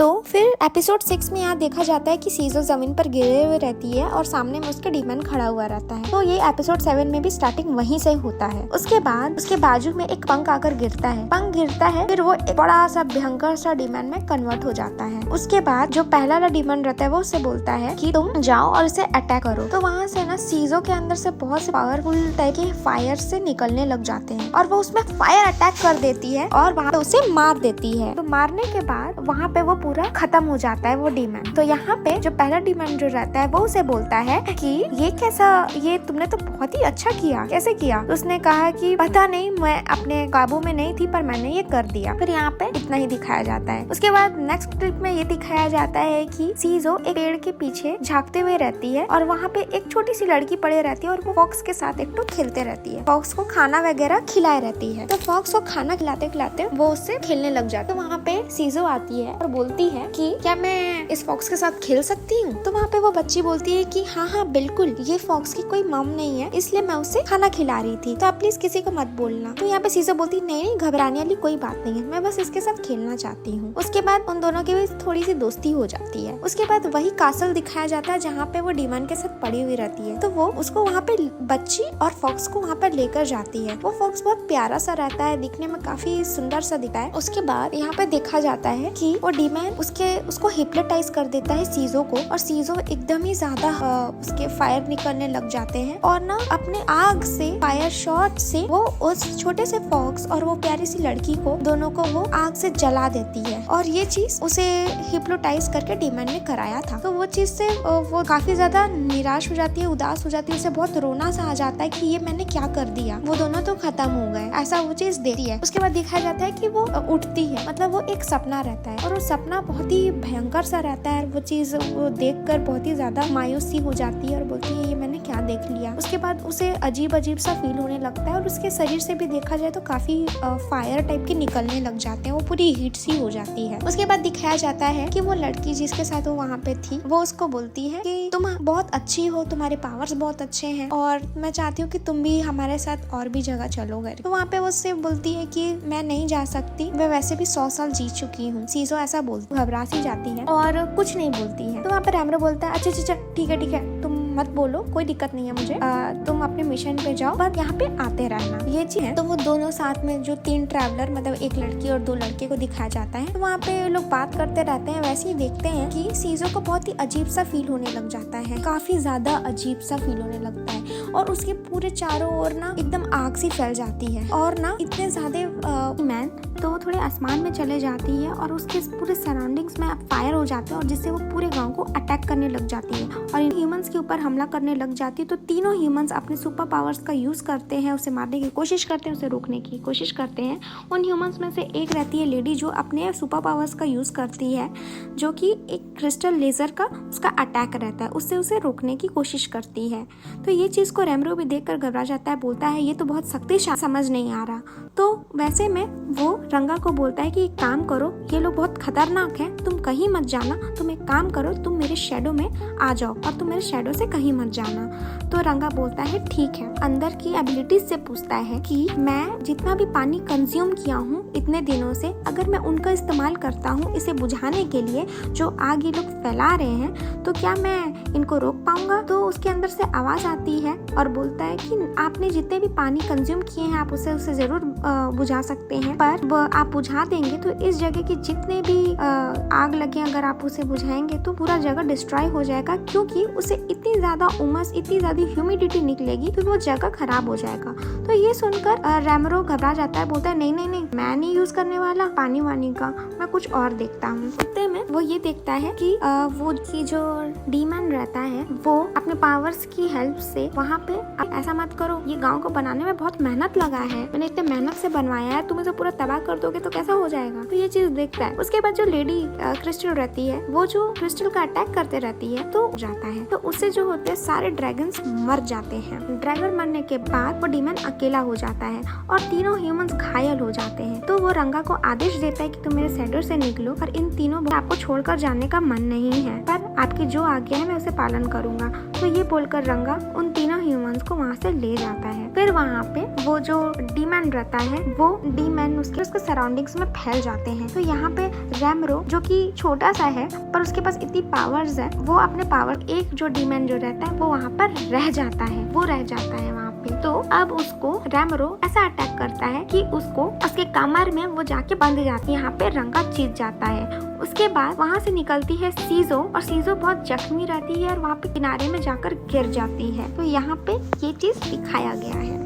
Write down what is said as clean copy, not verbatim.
तो फिर एपिसोड 6 में यहाँ देखा जाता है कि सीजो जमीन पर गिरे हुए रहती है और सामने में उसके डीमन खड़ा हुआ रहता है। तो ये एपिसोड 7 में भी स्टार्टिंग वहीं से होता है। उसके बाद उसके बाजू में एक पंख आकर गिरता है। पंख गिरता है, फिर वो एक बड़ा सा भयंकर सा डीमन में कन्वर्ट हो जाता है। उसके बाद जो पहला वाला डीमन रहता है वो उससे बोलता है कि तुम जाओ और इसे अटैक करो। तो वहाँ से ना सीजो के अंदर से बहुत से पावरफुल टाइप के फायर से निकलने लग जाते हैं और वो उसमें फायर अटैक कर देती है और वहाँ पे उसे मार देती है। तो मारने के बाद वहाँ पे वो पूरा खत्म हो जाता है वो डीमन। तो यहाँ पे जो पहला डीमन जो रहता है वो उसे बोलता है कि ये कैसा, ये तुमने तो बहुत ही अच्छा किया, कैसे किया? तो उसने कहा कि पता नहीं, मैं अपने काबू में नहीं थी पर मैंने ये कर दिया। फिर यहाँ पे इतना ही दिखाया जाता है। उसके बाद नेक्स्ट क्लिप में ये दिखाया जाता है कि सीजो एक पेड़ के पीछे झांकते हुए रहती है और वहाँ पे एक छोटी सी लड़की पड़े रहती है और वो फॉक्स के साथ एक तो खेलते रहती है। फॉक्स को खाना वगैरह खिलाए रहती है। तो फॉक्स को खाना खिलाते खिलाते वो उससे खेलने लग जाती है। तो वहाँ पे सीजो आती है और बोलती है कि क्या मैं इस फॉक्स के साथ खेल सकती हूँ? तो वहाँ पे वो बच्ची बोलती है कि हाँ हाँ बिल्कुल, ये फॉक्स की कोई मम नहीं है, इसलिए मैं उसे खाना खिला रही थी, तो आप प्लीज किसी को मत बोलना। तो यहाँ पे सीजो बोलती नहीं, घबराने वाली कोई बात नहीं है, मैं बस इसके साथ खेलना चाहती हूँ। उसके बाद उन दोनों के बीच थोड़ी सी दोस्ती हो जाती है। उसके बाद वही कासल दिखाया जाता है जहाँ पे वो डीमन के साथ पड़ी हुई रहती है। तो वो उसको वहाँ पे बच्ची और फॉक्स को वहाँ पर लेकर जाती है। वो फॉक्स बहुत प्यारा सा रहता है, दिखने में काफी सुंदर सा दिखता है। उसके बाद यहाँ पे देखा जाता है कि वो डीमन उसको हिप्नोटाइज कर देता है सीजो को, और सीजो एकदम ही ज्यादा उसके फायर निकलने लग जाते हैं और ना अपने आग से, फायर शॉट से वो उस छोटे से फॉक्स और वो प्यारी सी लड़की को, दोनों को वो आग से जला देती है। और ये चीज उसे हिप्नोटाइज करके डीमन ने कराया था। तो वो चीज से वो काफी ज्यादा निराश हो जाती है, उदास हो जाती है, उसे बहुत रोना सा आ जाता है कि ये मैंने क्या कर दिया, वो दोनों तो खत्म हो गए, ऐसा वो चीज देखती है। उसके बाद दिखाया जाता है कि वो उठती है, मतलब वो एक सपना रहता है और वो सपना बहुत ही भयंकर सा रहता है। वो चीज वो देखकर बहुत ही ज्यादा मायूसी हो जाती है और बोलती है ये मैंने क्या देख लिया। उसके बाद उसे अजीब अजीब सा फील होने लगता है और उसके शरीर से भी देखा जाए तो काफी फायर टाइप के निकलने लग जाते हैं, वो पूरी हीट सी हो जाती है। उसके बाद दिखाया जाता है कि वो लड़की जिसके साथ वो वहाँ पे थी, वो उसको बोलती है कि तुम बहुत अच्छी हो, तुम्हारे पावर्स बहुत अच्छे हैं और मैं चाहती हूँ कि तुम भी हमारे साथ और भी जगह चलोगे। तो वहाँ पे वो उससे बोलती है कि मैं नहीं जा सकती, मैं वैसे भी 100 साल जी चुकी हूँ। सीजो ऐसा बोलती, घबरा सी जाती है और कुछ नहीं बोलती है। तो वहाँ पे रैमरो बोलता है अच्छा ठीक है, तुम मत बोलो, कोई दिक्कत नहीं है मुझे, तुम अपने मिशन पे जाओ, बस यहाँ पे आते रहना, ये चीज है। तो वो दोनों साथ में, जो 3 ट्रैवलर, मतलब एक लड़की और 2 लड़के को दिखाया जाता है, तो वहाँ पे लोग बात करते रहते हैं। वैसे ही देखते हैं कि सीजो को बहुत ही अजीब सा फील होने लग जाता है, काफी ज्यादा अजीब सा फील होने लगता है और उसके पूरे चारों ओर ना एकदम आग सी फैल जाती है और ना इतने ज्यादा मैन तो वो थोड़े आसमान में चले जाती है और उसके पूरे सराउंडिंग्स में फायर हो जाते हैं और जिससे वो पूरे गांव को अटैक करने लग जाती है और इन ह्यूमंस के ऊपर हमला करने लग जाती है। तो तीनों ह्यूमंस अपने सुपर पावर्स का यूज करते हैं, उसे मारने की कोशिश करते हैं, उसे रोकने की कोशिश करते हैं। उन ह्यूमंस में से एक रहती है लेडी जो अपने सुपर पावर्स का यूज करती है, जो कि एक क्रिस्टल लेजर का उसका अटैक रहता है, उससे उसे रोकने की कोशिश करती है। तो ये चीज को रैमरो भी देखकर घबरा जाता है, बोलता है ये तो बहुत शक्तिशाली, समझ नहीं आ रहा। तो वैसे में वो रंगा को बोलता है कि एक काम करो, ये लोग बहुत खतरनाक हैं, तुम कहीं मत जाना, तुम एक काम करो, तुम मेरे शैडो में आ जाओ और तुम मेरे शैडो से कहीं मत जाना। तो रंगा बोलता है ठीक है। अंदर की एबिलिटीज से पूछता है कि मैं जितना भी पानी कंज्यूम किया हूँ इतने दिनों से, अगर मैं उनका इस्तेमाल करता हूँ इसे बुझाने के लिए, जो आग ये लोग फैला रहे हैं, तो क्या मैं इनको रोक पाऊंगा? तो उसके अंदर से आवाज आती है और बोलता है कि आपने जितने भी पानी कंज्यूम किए हैं आप उसे जरूर बुझा सकते हैं, पर आप बुझा देंगे तो इस जगह की जितने भी आग लगे, अगर आप उसे बुझाएंगे तो पूरा जगह डिस्ट्रॉय हो जाएगा, क्योंकि उसे इतनी ज्यादा उमस, इतनी ज्यादा ह्यूमिडिटी निकलेगी तो वो जगह खराब हो जाएगा। तो ये सुनकर रैमरो घबरा जाता है, बोलता है नहीं, मैं नहीं यूज करने वाला पानी वानी का, मैं कुछ और देखता हूँ। उतने में वो ये देखता है कि वो की जो डीमन रहता है वो अपने पावर्स की हेल्प से वहाँ पे, ऐसा मत करो, ये गाँव को बनाने में बहुत मेहनत लगा है, मैंने इतने मेहनत से बनवाया है, तुम इसे पूरा तबाह कर दोगे तो कैसा हो जाएगा। तो ये चीज देखता है। उसके बाद जो लेडी क्रिस्टल रहती है, वो जो क्रिस्टल का अटैक करते रहती है तो जाता है, तो उससे जो होते हैं सारे ड्रैगन्स मर जाते हैं। ड्रैगन मरने के बाद वो डीमन अकेला हो जाता है और तीनों ह्यूमंस घायल हो जाते हैं। तो वो रंगा को आदेश देता है कि तुम मेरे शैडो से निकलो और इन तीनों आपको छोड़कर जाने का मन नहीं है, पर आपकी जो आज्ञा है मैं उसे पालन करूंगा। तो ये बोलकर रंगा उन तीनों ह्यूमंस को वहाँ से ले जाता है। फिर वहाँ पे वो जो डीमैन रहता है वो डीमैन उसके सराउंडिंग्स में फैल जाते हैं। तो यहाँ पे रैमरो जो कि छोटा सा है पर उसके पास इतनी पावर्स है, वो अपने पावर एक जो डीमैन जो रहता है वो वहाँ पर रह जाता है, वो रह जाता है वहाँ पे। तो अब उसको रैमरो ऐसा अटैक करता है कि उसको उसके कमर में वो जाके बंध जाती है। यहाँ पे रंगा जीत जाता है। उसके बाद वहाँ से निकलती है सीजो और सीजो बहुत जख्मी रहती है और वहाँ पे किनारे में जाकर गिर जाती है। तो यहाँ पे ये चीज दिखाया गया है।